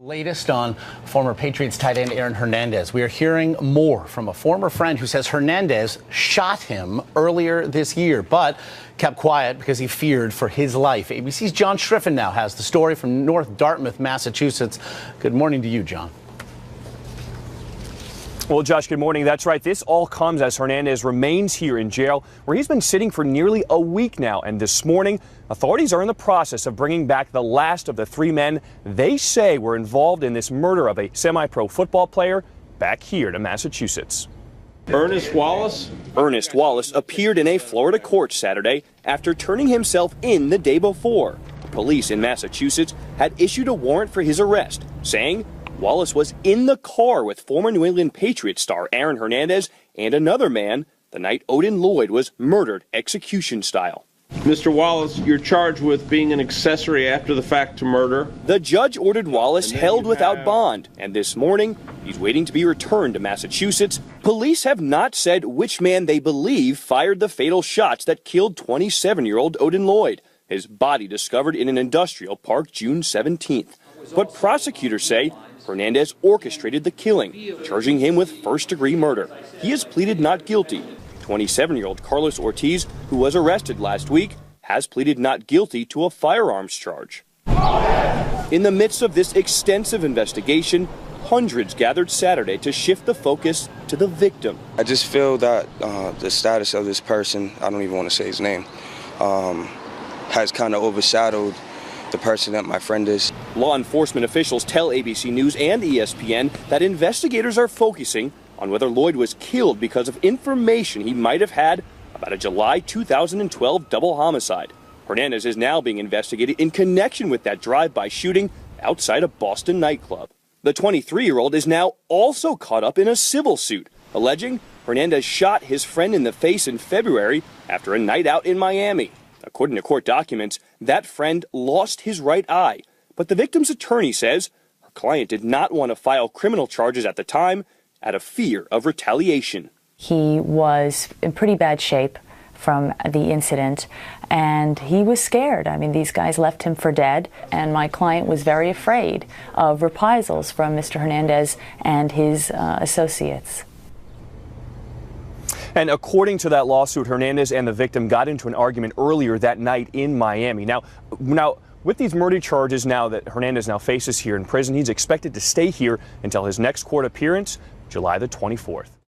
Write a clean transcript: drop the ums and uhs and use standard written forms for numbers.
Latest on former Patriots tight end Aaron Hernandez. We are hearing more from a former friend who says Hernandez shot him earlier this year, but kept quiet because he feared for his life. ABC's John Schriffen now has the story from North Dartmouth, Massachusetts. Good morning to you, John. Well, Josh, good morning. That's right. This all comes as Hernandez remains here in jail, where he's been sitting for nearly a week now. And this morning, authorities are in the process of bringing back the last of the three men they say were involved in this murder of a semi-pro football player back here to Massachusetts. Ernest Wallace? Ernest Wallace appeared in a Florida court Saturday after turning himself in the day before. Police in Massachusetts had issued a warrant for his arrest, saying Wallace was in the car with former New England Patriots star Aaron Hernandez and another man the night Odin Lloyd was murdered execution style. Mr. Wallace, you're charged with being an accessory after the fact to murder. The judge ordered Wallace held without bond, and this morning he's waiting to be returned to Massachusetts. Police have not said which man they believe fired the fatal shots that killed 27-year-old Odin Lloyd. His body discovered in an industrial park June 17th. But prosecutors say Hernandez orchestrated the killing, charging him with first-degree murder. He has pleaded not guilty. 27-year-old Carlos Ortiz, who was arrested last week, has pleaded not guilty to a firearms charge. In the midst of this extensive investigation, hundreds gathered Saturday to shift the focus to the victim. I just feel that the status of this person, I don't even want to say his name, has kind of overshadowed the person that my friend is. Law enforcement officials tell ABC News and ESPN that investigators are focusing on whether Lloyd was killed because of information he might have had about a July 2012 double homicide. Hernandez is now being investigated in connection with that drive-by shooting outside a Boston nightclub. The 23-year-old is now also caught up in a civil suit, alleging Hernandez shot his friend in the face in February after a night out in Miami. According to court documents, that friend lost his right eye, but the victim's attorney says her client did not want to file criminal charges at the time out of fear of retaliation. He was in pretty bad shape from the incident, and he was scared. I mean, these guys left him for dead, and my client was very afraid of reprisals from Mr. Hernandez and his associates. And according to that lawsuit, Hernandez and the victim got into an argument earlier that night in Miami. Now, with these murder charges now that Hernandez now faces here in prison, he's expected to stay here until his next court appearance, July the 24th.